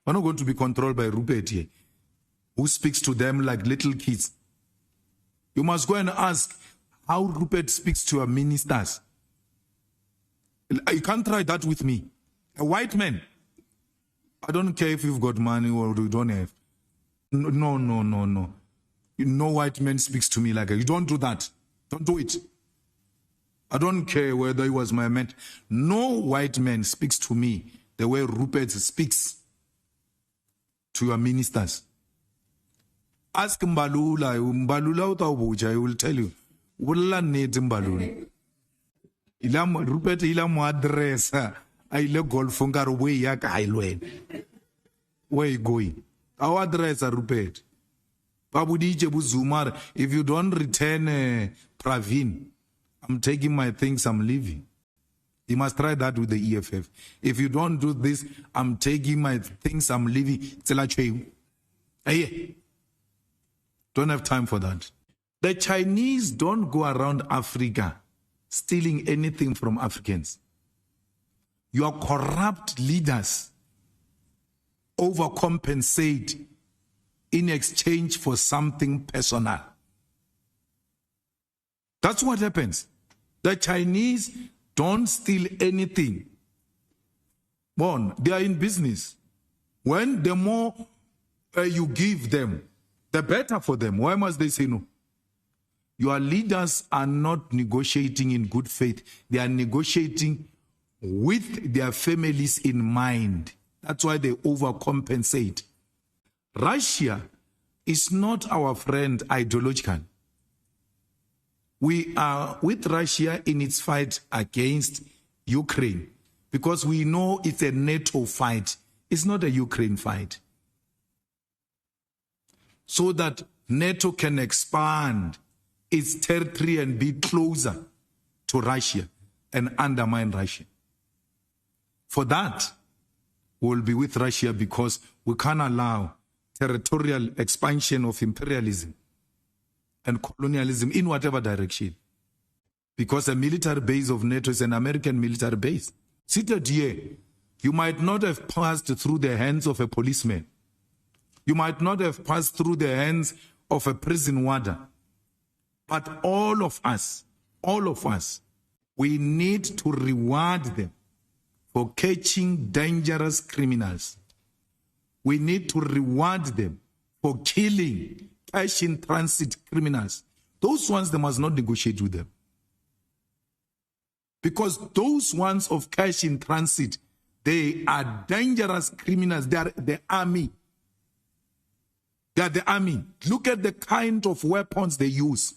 We're not going to be controlled by Rupert here, who speaks to them like little kids. You must go and ask how Rupert speaks to our ministers. You can't try that with me. A white man. I don't care if you've got money or you don't have. No. No white man speaks to me like that. You don't do that. Don't do it. I don't care whether he was my man. No white man speaks to me the way Rupert speaks to your ministers. Ask Mbalula. Mbalula utabuja. He will tell you. Wala need Mbalula. Rupert ila address. I le golfungar way yak ailwen. Where you going? Our address Rupert. Babudije Buzumar. If you don't return Praveen, I'm taking my things, I'm leaving. You must try that with the EFF. If you don't do this, I'm taking my things, I'm leaving. Hey, don't have time for that. The Chinese don't go around Africa stealing anything from Africans. Your corrupt leaders overcompensate in exchange for something personal. That's what happens. The Chinese don't steal anything. They are in business. When the more you give them, the better for them. Why must they say no? Your leaders are not negotiating in good faith. They are negotiating with their families in mind. That's why they overcompensate. Russia is not our friend ideological. We are with Russia in its fight against Ukraine because we know it's a NATO fight. It's not a Ukraine fight. So that NATO can expand its territory and be closer to Russia and undermine Russia. For that, we'll be with Russia because we can't allow territorial expansion of imperialism and colonialism in whatever direction. Because a military base of NATO is an American military base. Seated here, you might not have passed through the hands of a policeman. You might not have passed through the hands of a prison warder. But all of us, we need to reward them for catching dangerous criminals. We need to reward them for killing cash in transit criminals. Those ones, they must not negotiate with them. Because those ones of cash in transit, they are dangerous criminals. They are the army. They are the army. Look at the kind of weapons they use.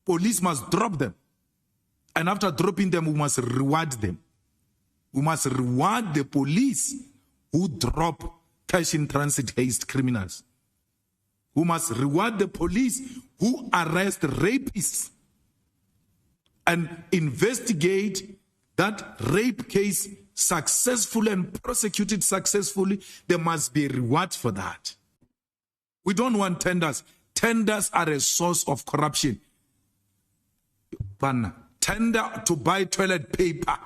Police must drop them. And after dropping them, we must reward them. We must reward the police who drop cash in transit haste criminals. We must reward the police who arrest rapists and investigate that rape case successfully and prosecute it successfully. There must be a reward for that. We don't want tenders. Tenders are a source of corruption. Tender to buy toilet paper.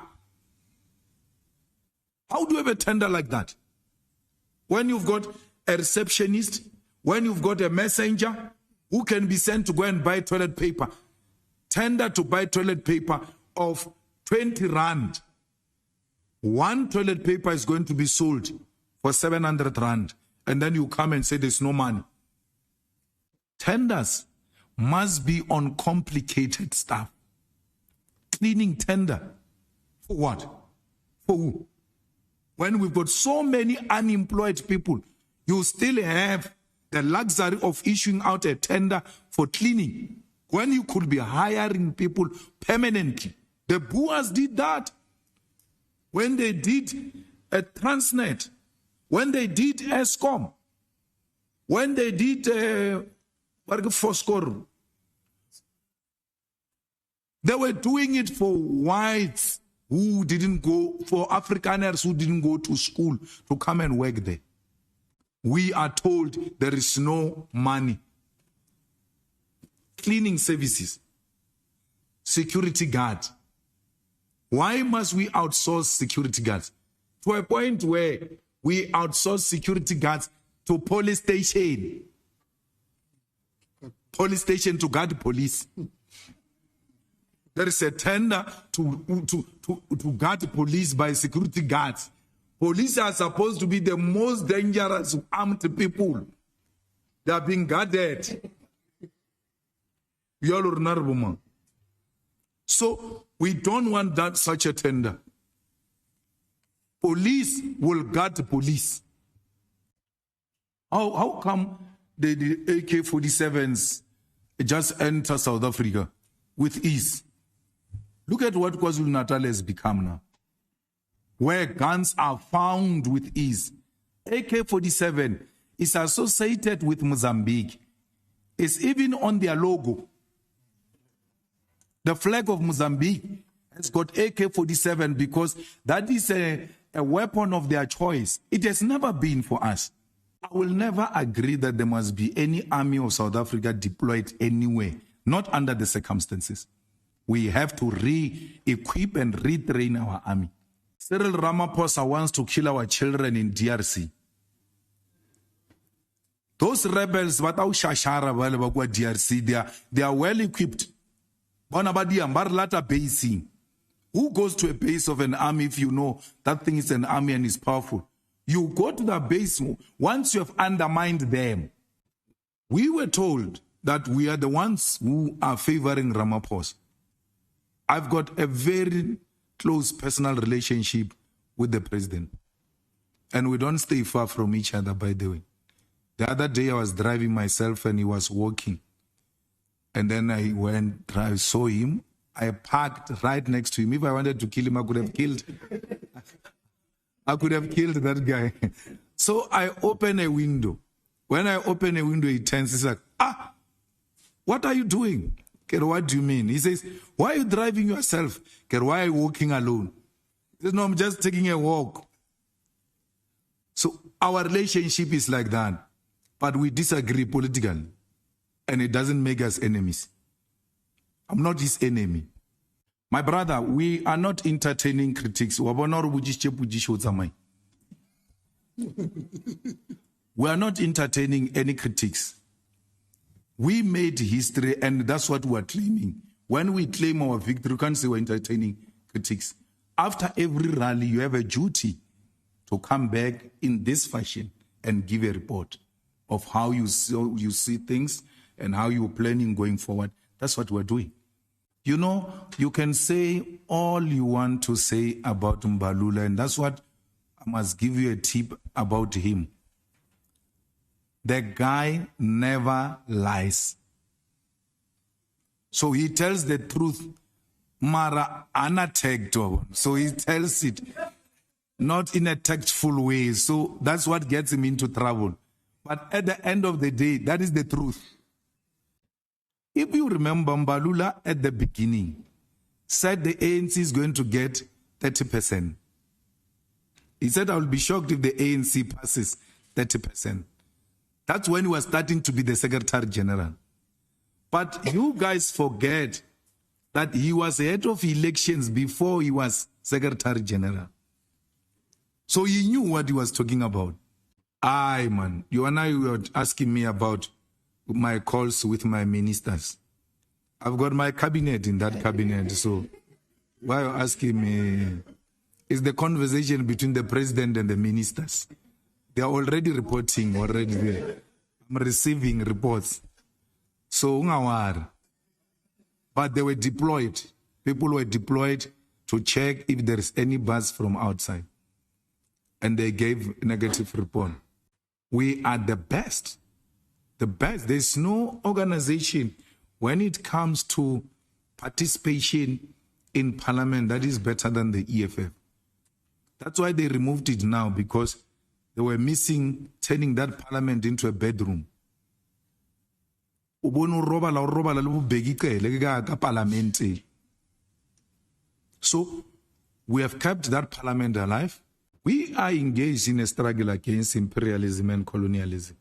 How do you have a tender like that? When you've got a receptionist, when you've got a messenger who can be sent to go and buy toilet paper, tender to buy toilet paper of 20 rand. One toilet paper is going to be sold for 700 rand. And then you come and say there's no money. Tenders must be on complicated stuff. Cleaning tender. For what? For who? When we've got so many unemployed people, you still have the luxury of issuing out a tender for cleaning when you could be hiring people permanently. The Boers did that. When they did a Transnet, when they did ESCOM, when they did Foscor, they were doing it for whites who didn't go, for Afrikaners who didn't go to school to come and work there. We are told there is no money. Cleaning services, security guard. Why must we outsource security guards? To a point where We outsource security guards to police station. Police station to guard police. There is a tender to guard police by security guards. Police are supposed to be the most dangerous armed people. They are being guarded. So we don't want that such a tender. Police will guard police. How come the AK-47s just enter South Africa with ease? Look at what KwaZulu-Natal has become now, where guns are found with ease. AK-47 is associated with Mozambique. It's even on their logo. The flag of Mozambique has got AK-47 because that is a weapon of their choice. It has never been for us. I will never agree that there must be any army of South Africa deployed anywhere, not under the circumstances. We have to re-equip and retrain our army. Cyril Ramaphosa wants to kill our children in DRC. Those rebels, DRC, they are well equipped. Who goes to a base of an army if you know that thing is an army and is powerful? You go to the base once you have undermined them. We were told that we are the ones who are favoring Ramaphosa. I've got a very close personal relationship with the president. And we don't stay far from each other, by the way. The other day I was driving myself and he was walking. And then I saw him. I parked right next to him. If I wanted to kill him, I could have killed. I could have killed that guy. So I open a window. When I open a window, he turns. He's like, what are you doing? What do you mean? He says, why are you driving yourself? Why are you walking alone? He says, no, I'm just taking a walk. So our relationship is like that. But we disagree politically. And it doesn't make us enemies. I'm not his enemy. My brother, we are not entertaining critics. We are not entertaining any critics. We made history, and that's what we are claiming. When we claim our victory, you can't say we're entertaining critics. After every rally, you have a duty to come back in this fashion and give a report of how you see things and how you're planning going forward. That's what we're doing. You know, you can say all you want to say about Mbalula, and that's what I must give you a tip about him. The guy never lies. So he tells the truth, mara anattacked. So he tells it not in a tactful way. So that's what gets him into trouble. But at the end of the day, that is the truth. If you remember, Mbalula at the beginning said the ANC is going to get 30%. He said, I will be shocked if the ANC passes 30%. That's when he was starting to be the Secretary General. But you guys forget that he was head of elections before he was Secretary General. So he knew what he was talking about. Aye, man. You and I were asking me about my calls with my ministers. I've got my cabinet in that cabinet. So why are you asking me? It's the conversation between the president and the ministers. They are already reporting already there. I'm receiving reports. So, but they were deployed. People were deployed to check if there is any buzz from outside. And they gave negative report. We are the best. The best. There's no organization when it comes to participation in parliament that is better than the EFF. That's why they removed it now, because they were missing turning that parliament into a bedroom. So we have kept that parliament alive. We are engaged in a struggle against imperialism and colonialism.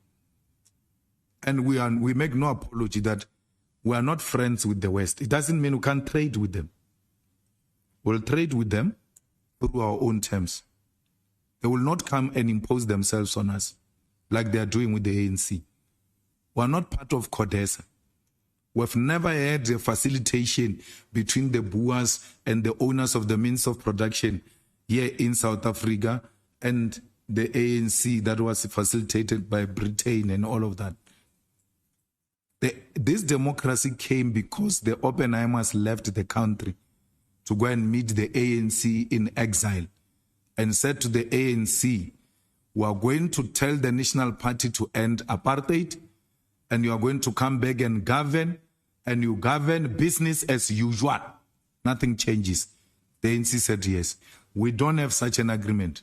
And we make no apology that we are not friends with the West. It doesn't mean we can't trade with them. We'll trade with them through our own terms. They will not come and impose themselves on us like they are doing with the ANC. We are not part of CODESA. We've never had a facilitation between the Boers and the owners of the means of production here in South Africa and the ANC that was facilitated by Britain and all of that. This democracy came because the Oppenheimers left the country to go and meet the ANC in exile and said to the ANC, we are going to tell the National Party to end apartheid, and you are going to come back and govern, and you govern business as usual. Nothing changes. The ANC said yes. We don't have such an agreement.